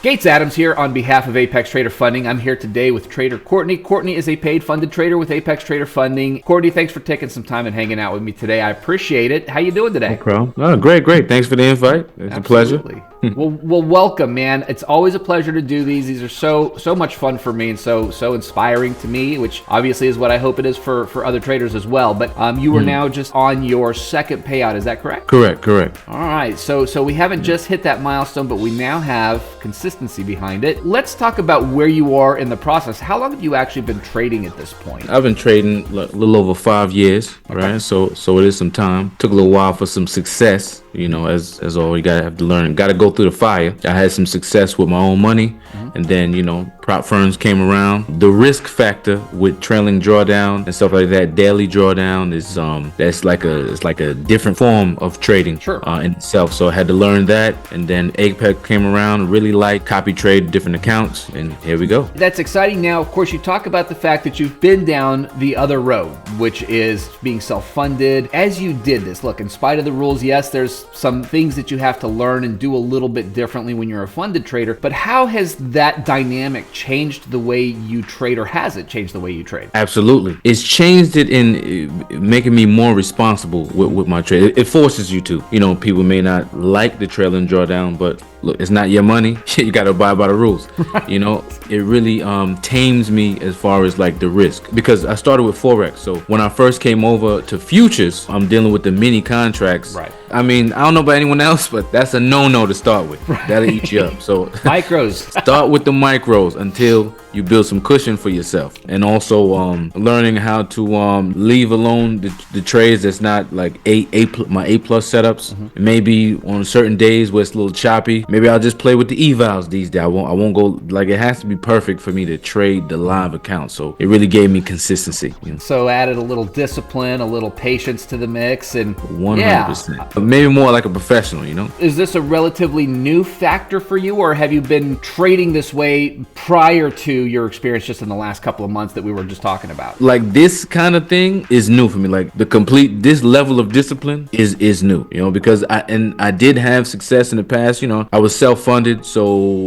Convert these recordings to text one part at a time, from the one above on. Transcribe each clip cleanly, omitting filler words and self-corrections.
Gates Adams here on behalf of Apex Trader Funding. I'm here today with trader Courtney. Courtney is a paid funded trader with Apex Trader Funding. Courtney, thanks for taking some time and hanging out with me today. I appreciate it. How you doing today? No problem. Oh, great. Thanks for the invite. It's Absolutely. a pleasure. well, welcome, man. It's always a pleasure to do these. These are so much fun for me and so inspiring to me, which obviously is what I hope it is for other traders as well. But you are now just on your second payout. Is that correct? Correct. All right. So we haven't just hit that milestone, but we now have consistency behind it. Let's talk about where you are in the process. How long have you actually been trading at this point? I've been trading a little over 5 years, right? So it is some time. Took a little while for some success. You know, as all you gotta have to learn. Gotta go through the fire. I had some success with my own money, and then prop firms came around. The risk factor with trailing drawdown and stuff like that, daily drawdown is that's like a different form of trading in itself. So I had to learn that, and then Apex came around. Really like copy trade different accounts, and here we go. That's exciting. Now, of course, you talk about the fact that you've been down the other road, which is being self-funded. As you did this, look, in spite of the rules, yes, there's some things that you have to learn and do a little bit differently when you're a funded trader, but how has that dynamic changed the way you trade, or has it changed the way you trade? Absolutely. It's changed it in making me more responsible with my trade. It forces you to. People may not like the trailing drawdown, but look, it's not your money. You got to abide by the rules. It really tames me as far as like the risk, because I started with Forex. So when I first came over to futures, I'm dealing with the mini contracts. Right. I mean, I don't know about anyone else, but that's a no-no to start with. Right. That'll eat you up. So micros. Start with the micros until you build some cushion for yourself, and also learning how to leave alone the trades that's not like my A plus setups. Maybe on certain days where it's a little choppy, maybe I'll just play with the evals these days. I won't go like it has to be perfect for me to trade the live account. So it really gave me consistency. So added a little discipline, a little patience to the mix, and 100%. Maybe more like a professional. Is this a relatively new factor for you, or have you been trading this way prior to your experience just in the last couple of months that we were just talking about? Like this kind of thing is new for me. Like this level of discipline is new, because I did have success in the past. I was self-funded,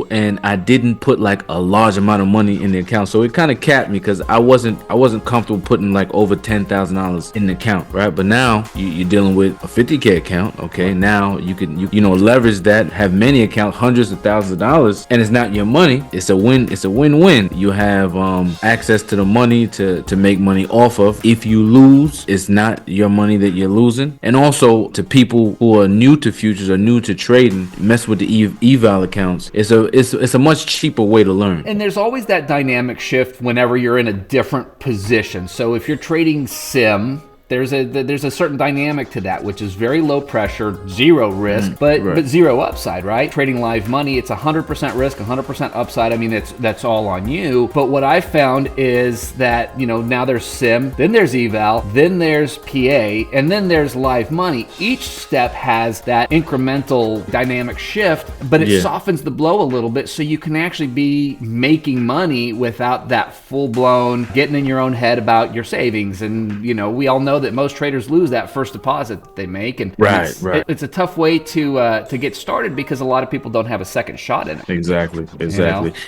and I didn't put like a large amount of money in the account. So it kind of capped me, because I wasn't comfortable putting like over $10,000 in the account, right? But now you're dealing with a 50K account. Okay, now you can leverage that, have many accounts, hundreds of thousands of dollars, and it's not your money. It's a win-win. You have access to the money to make money off of. If you lose, it's not your money that you're losing. And also, to people who are new to futures or new to trading, mess with the eval accounts. It's a much cheaper way to learn. And there's always that dynamic shift whenever you're in a different position. So if you're trading sim, there's a certain dynamic to that, which is very low pressure, zero risk, but zero upside, right? Trading live money, it's 100% risk, 100% upside. I mean, that's all on you. But what I found is that, now there's sim, then there's eval, then there's PA, and then there's live money. Each step has that incremental dynamic shift, but it softens the blow a little bit, so you can actually be making money without that full-blown getting in your own head about your savings. And, we all know that most traders lose that first deposit that they make, and it's a tough way to get started, because a lot of people don't have a second shot in it. Exactly.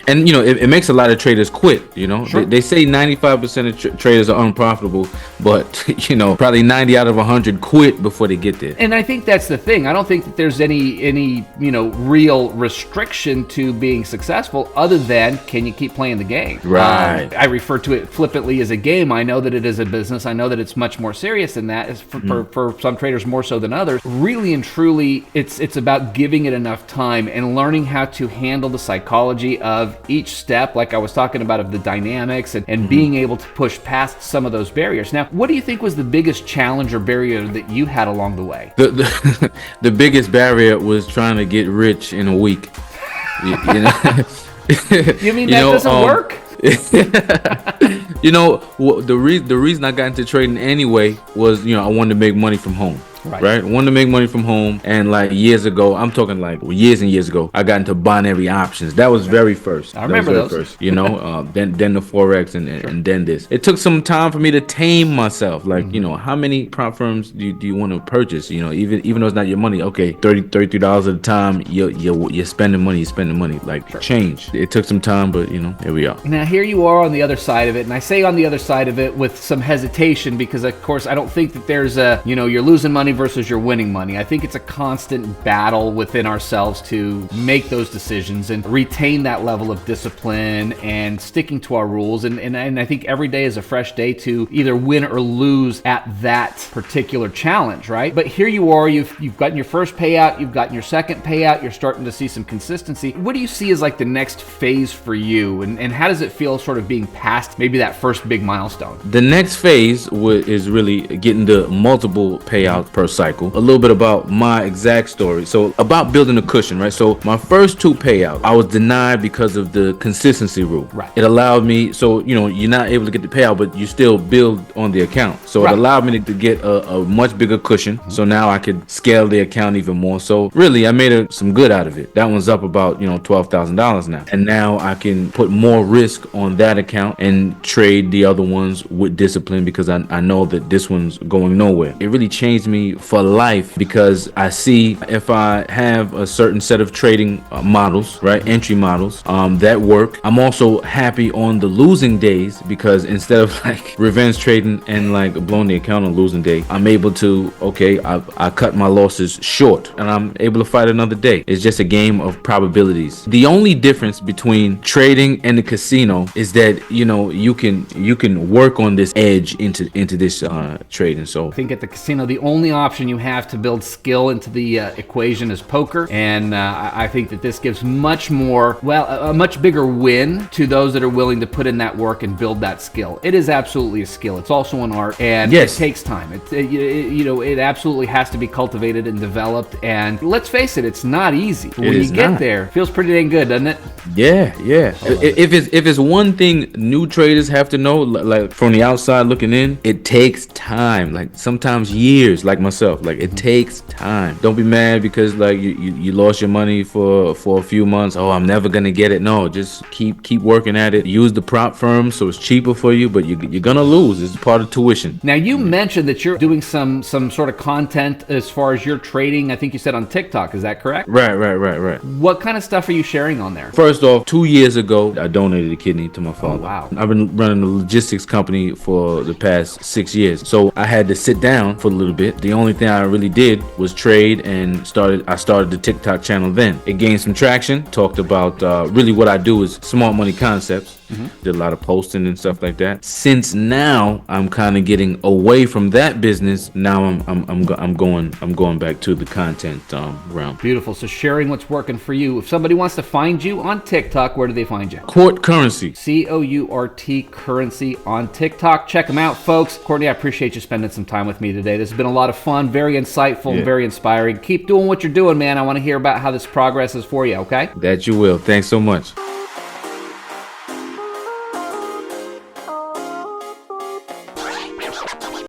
And it makes a lot of traders quit. Sure. They say 95% of traders are unprofitable, but probably 90 out of 100 quit before they get there. And I think that's the thing. I don't think that there's any real restriction to being successful, other than, can you keep playing the game? Right. I refer to it flippantly as a game. I know that it is a business. I know that it's much more serious than that. It's for some traders more so than others. Really and truly, it's about giving it enough time and learning how to handle the psychology of each step, like I was talking about, of the dynamics, and being able to push past some of those barriers. Now, what do you think was the biggest challenge or barrier that you had along the way? The biggest barrier was trying to get rich in a week. You mean that doesn't work? The reason I got into trading anyway was, I wanted to make money from home. right? Wanted to make money from home. And like years ago, I'm talking like years and years ago, I got into binary options. That was very first. I remember those. First, you know, then the Forex and then this. It took some time for me to tame myself. Like, you know, how many prop firms do you want to purchase? You know, even though it's not your money, okay, $33 at a time, you're spending money, like change. It took some time, but you know, here we are. Now here you are on the other side of it, and I say on the other side of it with some hesitation because of course I don't think that there's a, you know, you're losing money versus you're winning money. I think it's a constant battle within ourselves to make those decisions and retain that level of discipline and sticking to our rules. And I think every day is a fresh day to either win or lose at that particular challenge, right? But here you are, you've gotten your first payout, you've gotten your second payout, you're starting to see some consistency. What do you see as like the next phase for you? And how does it feel sort of being past maybe that first big milestone? The next phase is really getting the multiple payouts per cycle. A little bit about my exact story. So about building a cushion, right? So my first two payouts, I was denied because of the consistency rule. Right. It allowed me, so, you know, you're not able to get the payout, but you still build on the account. So it allowed me to get a much bigger cushion. So now I could scale the account even more. So really, I made some good out of it. That one's up about, you know, $12,000 now. And now I can put more risk on that account and trade the other ones with discipline because I know that this one's going nowhere. It really changed me for life because I see if I have a certain set of trading models, right, entry models that work. I'm also happy on the losing days because instead of like revenge trading and like blowing the account on losing day, I'm able to, okay, I cut my losses short and I'm able to fight another day. It's just a game of probabilities. The only difference between trading and the casino is that, you know, you can work on this edge into this trading. So I think at the casino, the only option you have to build skill into the equation is poker. And I think that this gives much more, a much bigger win to those that are willing to put in that work and build that skill. It is absolutely a skill. It's also an art, and it takes time. It absolutely has to be cultivated and developed. And let's face it, it's not easy. But when you get there, it feels pretty dang good, doesn't it? Yeah. If it's one thing new traders have to know, like from the outside looking in, it takes time. Like sometimes years, like myself. Like it takes time. Don't be mad because like you lost your money for a few months. Oh, I'm never gonna get it. No, just keep working at it. Use the prop firm so it's cheaper for you, but you're gonna lose. It's part of tuition. Now you mentioned that you're doing some sort of content as far as your trading. I think you said on TikTok. Is that correct? Right. What kind of stuff are you sharing on there? First off, 2 years ago, I donated a kidney to my father. Oh, wow. I've been running a logistics company for the past 6 years. So I had to sit down for a little bit. The only thing I really did was trade and I started the TikTok channel then. It gained some traction, talked about really what I do is smart money concepts. Did a lot of posting and stuff like that. Since now I'm kind of getting away from that business, now I'm going back to the content realm. Beautiful. So sharing what's working for you. If somebody wants to find you on TikTok, where do they find you? Court Currency. COURT Currency on TikTok. Check them out, folks. Courtney, I appreciate you spending some time with me today. This has been a lot of fun, very insightful, and very inspiring. Keep doing what you're doing, man. I want to hear about how this progress is for you, okay? That you will. Thanks so much.